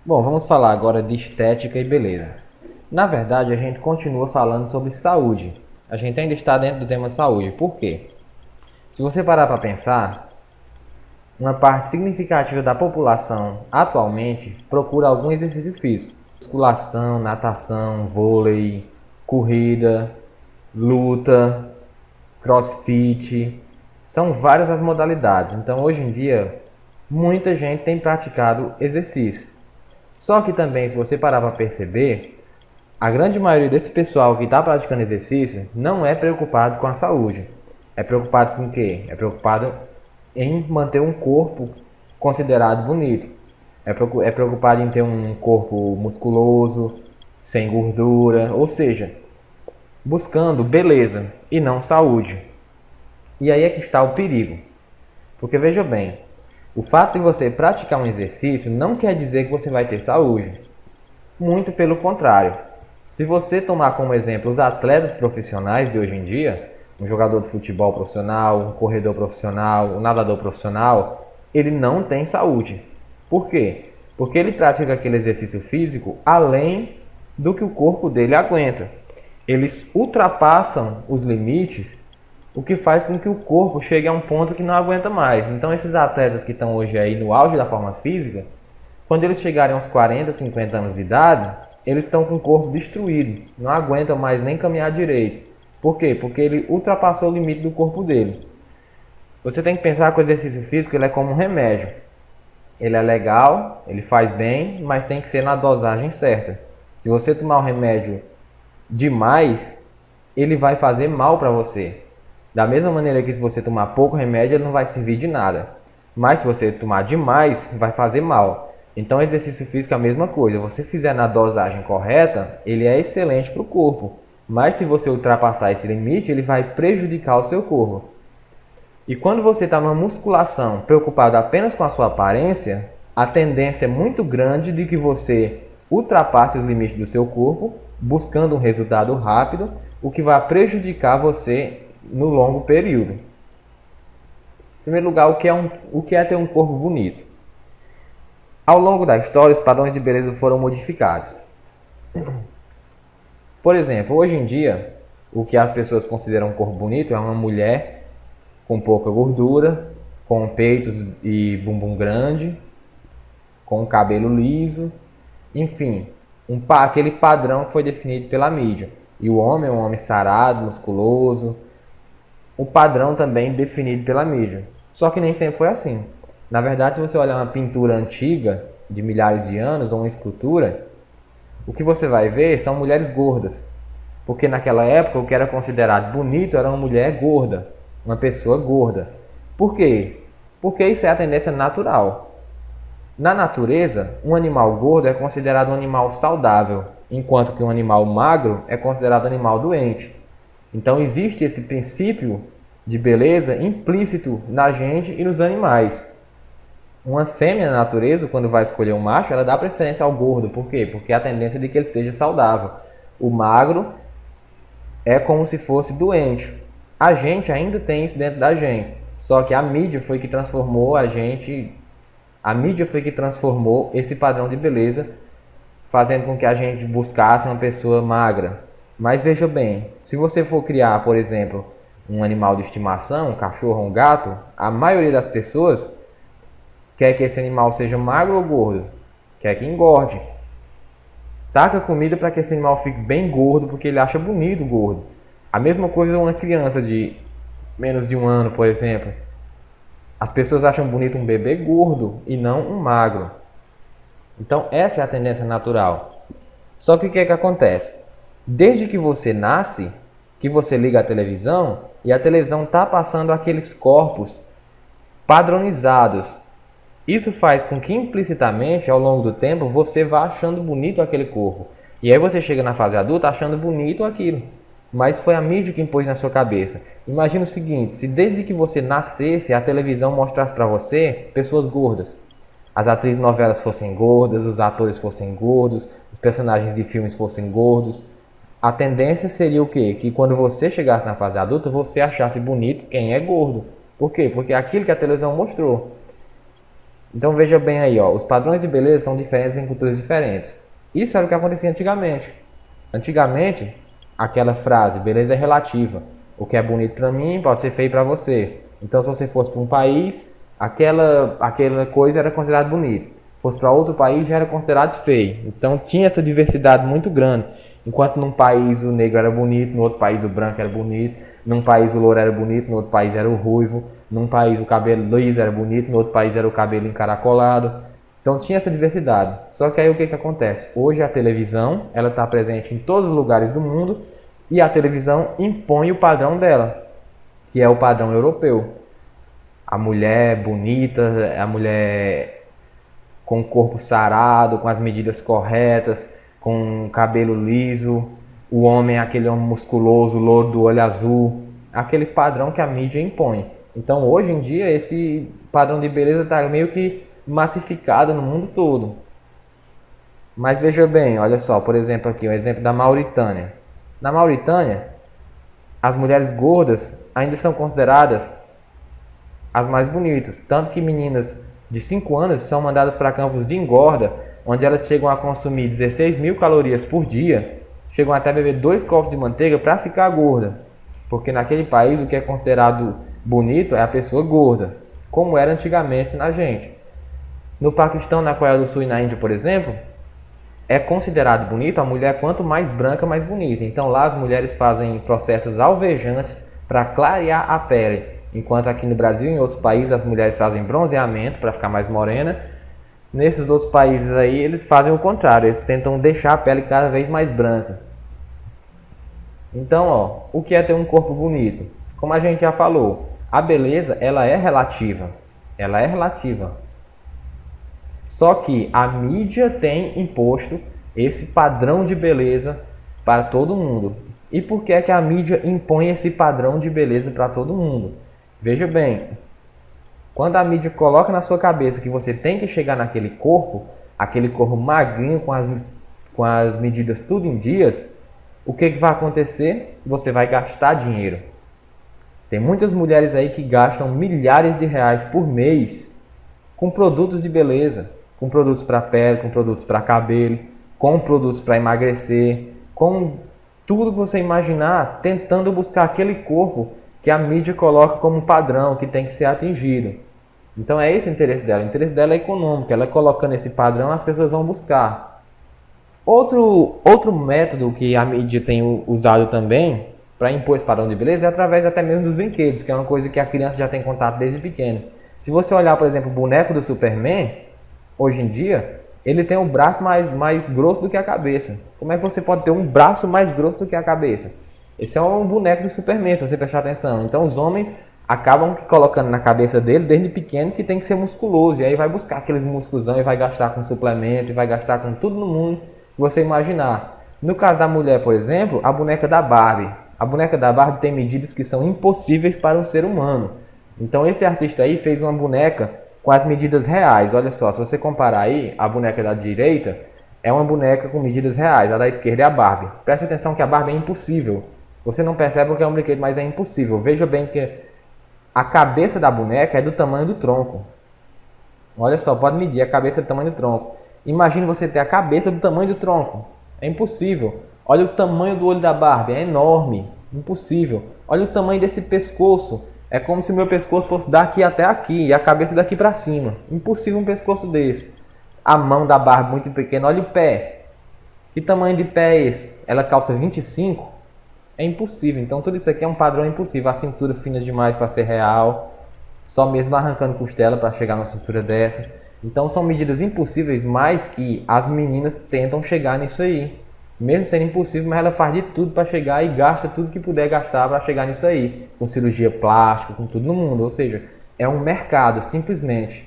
Bom, vamos falar agora de estética e beleza. Na verdade, a gente continua falando sobre saúde. A gente ainda está dentro do tema saúde. Por quê? Se você parar para pensar, uma parte significativa da população atualmente procura algum exercício físico. Musculação, natação, vôlei, corrida, luta, crossfit. São várias as modalidades. Então, hoje em dia, muita gente tem praticado exercício. Só que também, se você parar para perceber, a grande maioria desse pessoal que está praticando exercício não é preocupado com a saúde. É preocupado com o quê? É preocupado em manter um corpo considerado bonito. É preocupado em ter um corpo musculoso, sem gordura, ou seja, buscando beleza e não saúde. E aí é que está o perigo. Porque veja bem, o fato de você praticar um exercício não quer dizer que você vai ter saúde. Muito pelo contrário. Se você tomar como exemplo os atletas profissionais de hoje em dia, um jogador de futebol profissional, um corredor profissional, um nadador profissional, ele não tem saúde. Por quê? Porque ele pratica aquele exercício físico além do que o corpo dele aguenta. Eles ultrapassam os limites, o que faz com que o corpo chegue a um ponto que não aguenta mais. Então esses atletas que estão hoje aí no auge da forma física, quando eles chegarem aos 40, 50 anos de idade, eles estão com o corpo destruído, não aguentam mais nem caminhar direito. Por quê? Porque ele ultrapassou o limite do corpo dele. Você tem que pensar que o exercício físico ele é como um remédio. Ele é legal, ele faz bem, mas tem que ser na dosagem certa. Se você tomar o remédio demais, ele vai fazer mal para você. Da mesma maneira que se você tomar pouco remédio, ele não vai servir de nada. Mas se você tomar demais, vai fazer mal. Então, exercício físico é a mesma coisa. Se você fizer na dosagem correta, ele é excelente para o corpo. Mas se você ultrapassar esse limite, ele vai prejudicar o seu corpo. E quando você está numa musculação preocupado apenas com a sua aparência, a tendência é muito grande de que você ultrapasse os limites do seu corpo, buscando um resultado rápido, o que vai prejudicar você no longo período. Em primeiro lugar, o que é ter um corpo bonito? Ao longo da história, os padrões de beleza foram modificados. Por exemplo, hoje em dia, o que as pessoas consideram um corpo bonito é uma mulher com pouca gordura, com peitos e bumbum grande, com cabelo liso, enfim, aquele padrão que foi definido pela mídia. E o homem é um homem sarado, musculoso, o padrão também definido pela mídia. Só que nem sempre foi assim. Na verdade, se você olhar uma pintura antiga, de milhares de anos, ou uma escultura, o que você vai ver são mulheres gordas. Porque naquela época, o que era considerado bonito era uma mulher gorda, uma pessoa gorda. Por quê? Porque isso é a tendência natural. Na natureza, um animal gordo é considerado um animal saudável, enquanto que um animal magro é considerado um animal doente. Então existe esse princípio de beleza implícito na gente e nos animais. Uma fêmea na natureza, quando vai escolher um macho, ela dá preferência ao gordo. Por quê? Porque a tendência é de que ele seja saudável. O magro é como se fosse doente. A gente ainda tem isso dentro da gente. Só que a mídia foi que transformou esse padrão de beleza, fazendo com que a gente buscasse uma pessoa magra. Mas veja bem, se você for criar, por exemplo, um animal de estimação, um cachorro ou um gato, a maioria das pessoas quer que esse animal seja magro ou gordo, quer que engorde. Taca comida para que esse animal fique bem gordo, porque ele acha bonito gordo. A mesma coisa uma criança de menos de um ano, por exemplo. As pessoas acham bonito um bebê gordo e não um magro. Então essa é a tendência natural. Só que o que é que acontece? Desde que você nasce, que você liga a televisão, e a televisão está passando aqueles corpos padronizados. Isso faz com que implicitamente, ao longo do tempo, você vá achando bonito aquele corpo. E aí você chega na fase adulta achando bonito aquilo. Mas foi a mídia que impôs na sua cabeça. Imagina o seguinte, se desde que você nascesse, a televisão mostrasse para você pessoas gordas. As atrizes de novelas fossem gordas, os atores fossem gordos, os personagens de filmes fossem gordos. A tendência seria o quê? Que quando você chegasse na fase adulta, você achasse bonito quem é gordo. Por quê? Porque é aquilo que a televisão mostrou. Então veja bem aí, ó, os padrões de beleza são diferentes em culturas diferentes. Isso era o que acontecia antigamente. Antigamente, aquela frase, beleza é relativa. O que é bonito para mim pode ser feio para você. Então se você fosse para um país, aquela coisa era considerada bonita. Fosse para outro país já era considerado feio. Então tinha essa diversidade muito grande. Enquanto num país o negro era bonito, no outro país o branco era bonito, num país o louro era bonito, no outro país era o ruivo, num país o cabelo liso era bonito, no outro país era o cabelo encaracolado. Então tinha essa diversidade. Só que aí o que acontece? Hoje a televisão ela está presente em todos os lugares do mundo e a televisão impõe o padrão dela, que é o padrão europeu. A mulher bonita, a mulher com o corpo sarado, com as medidas corretas, com o cabelo liso, o homem aquele homem musculoso, louro do olho azul, aquele padrão que a mídia impõe. Então hoje em dia esse padrão de beleza está meio que massificado no mundo todo. Mas veja bem, olha só, por exemplo aqui, o exemplo da Mauritânia. Na Mauritânia, as mulheres gordas ainda são consideradas as mais bonitas, tanto que meninas de 5 anos são mandadas para campos de engorda, onde elas chegam a consumir 16.000 calorias por dia, chegam até a beber 2 copos de manteiga para ficar gorda, porque naquele país o que é considerado bonito é a pessoa gorda, como era antigamente na gente. No Paquistão, na Coreia do Sul e na Índia, por exemplo, é considerado bonito a mulher quanto mais branca, mais bonita. Então lá as mulheres fazem processos alvejantes para clarear a pele, enquanto aqui no Brasil e em outros países as mulheres fazem bronzeamento para ficar mais morena. Nesses outros países aí eles fazem o contrário, eles tentam deixar a pele cada vez mais branca. Então, ó, o que é ter um corpo bonito? Como a gente já falou, a beleza ela é relativa. Ela é relativa. Só que a mídia tem imposto esse padrão de beleza para todo mundo. E por que é que a mídia impõe esse padrão de beleza para todo mundo? Veja bem, quando a mídia coloca na sua cabeça que você tem que chegar naquele corpo, aquele corpo magrinho com as medidas tudo em dias, o que vai acontecer? Você vai gastar dinheiro. Tem muitas mulheres aí que gastam milhares de reais por mês com produtos de beleza, com produtos para pele, com produtos para cabelo, com produtos para emagrecer, com tudo que você imaginar, tentando buscar aquele corpo que a mídia coloca como padrão, que tem que ser atingido. Então é esse o interesse dela. O interesse dela é econômico. Ela colocando esse padrão, as pessoas vão buscar. Outro método que a mídia tem usado também para impor esse padrão de beleza é através até mesmo dos brinquedos, que é uma coisa que a criança já tem contato desde pequeno. Se você olhar, por exemplo, o boneco do Superman, hoje em dia, ele tem o braço mais grosso do que a cabeça. Como é que você pode ter um braço mais grosso do que a cabeça? Esse é um boneco do Superman, se você prestar atenção. Então os homens acabam colocando na cabeça dele, desde pequeno, que tem que ser musculoso. E aí vai buscar aqueles músculosão e vai gastar com suplemento, e vai gastar com tudo no mundo que você imaginar. No caso da mulher, por exemplo, a boneca da Barbie. A boneca da Barbie tem medidas que são impossíveis para um ser humano. Então esse artista aí fez uma boneca com as medidas reais. Olha só, se você comparar aí, a boneca da direita é uma boneca com medidas reais. A da esquerda é a Barbie. Preste atenção que a Barbie é impossível. Você não percebe porque é um brinquedo, mas é impossível. Veja bem que a cabeça da boneca é do tamanho do tronco. Olha só, pode medir a cabeça do tamanho do tronco. Imagine você ter a cabeça do tamanho do tronco. É impossível. Olha o tamanho do olho da Barbie, é enorme. Impossível. Olha o tamanho desse pescoço. É como se o meu pescoço fosse daqui até aqui e a cabeça daqui para cima. Impossível um pescoço desse. A mão da Barbie muito pequena. Olha o pé. Que tamanho de pé é esse? Ela calça 25? É impossível. Então tudo isso aqui é um padrão impossível. A cintura fina demais para ser real. Só mesmo arrancando costela para chegar numa cintura dessa. Então são medidas impossíveis, mas que as meninas tentam chegar nisso aí. Mesmo sendo impossível, mas ela faz de tudo para chegar e gasta tudo que puder gastar para chegar nisso aí. Com cirurgia plástica, com tudo no mundo. Ou seja, é um mercado, simplesmente.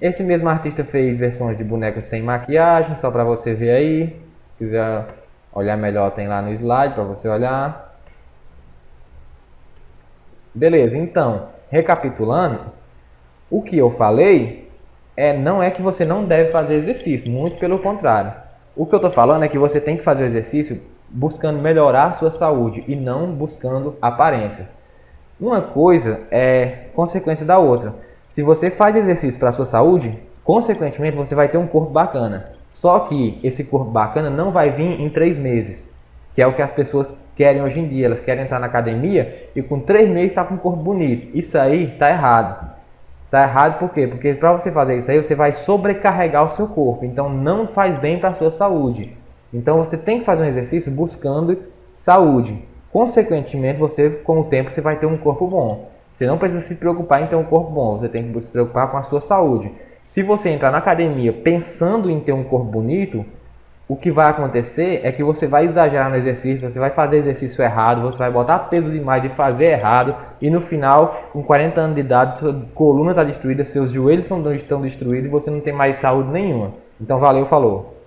Esse mesmo artista fez versões de bonecas sem maquiagem, só para você ver aí. Se quiser olhar melhor, tem lá no slide para você olhar. Beleza, então, recapitulando, o que eu falei não é que você não deve fazer exercício, muito pelo contrário. O que eu estou falando é que você tem que fazer o exercício buscando melhorar a sua saúde e não buscando aparência. Uma coisa é consequência da outra. Se você faz exercício para a sua saúde, consequentemente você vai ter um corpo bacana. Só que esse corpo bacana não vai vir em 3 meses, que é o que as pessoas querem hoje em dia. Elas querem entrar na academia e com 3 meses está com um corpo bonito. Isso aí está errado. Está errado por quê? Porque para você fazer isso aí, você vai sobrecarregar o seu corpo. Então não faz bem para a sua saúde. Então você tem que fazer um exercício buscando saúde. Consequentemente, você com o tempo você vai ter um corpo bom. Você não precisa se preocupar em ter um corpo bom, você tem que se preocupar com a sua saúde. Se você entrar na academia pensando em ter um corpo bonito, o que vai acontecer é que você vai exagerar no exercício, você vai fazer exercício errado, você vai botar peso demais e fazer errado, e no final, com 40 anos de idade, sua coluna está destruída, seus joelhos estão destruídos e você não tem mais saúde nenhuma. Então valeu, falou!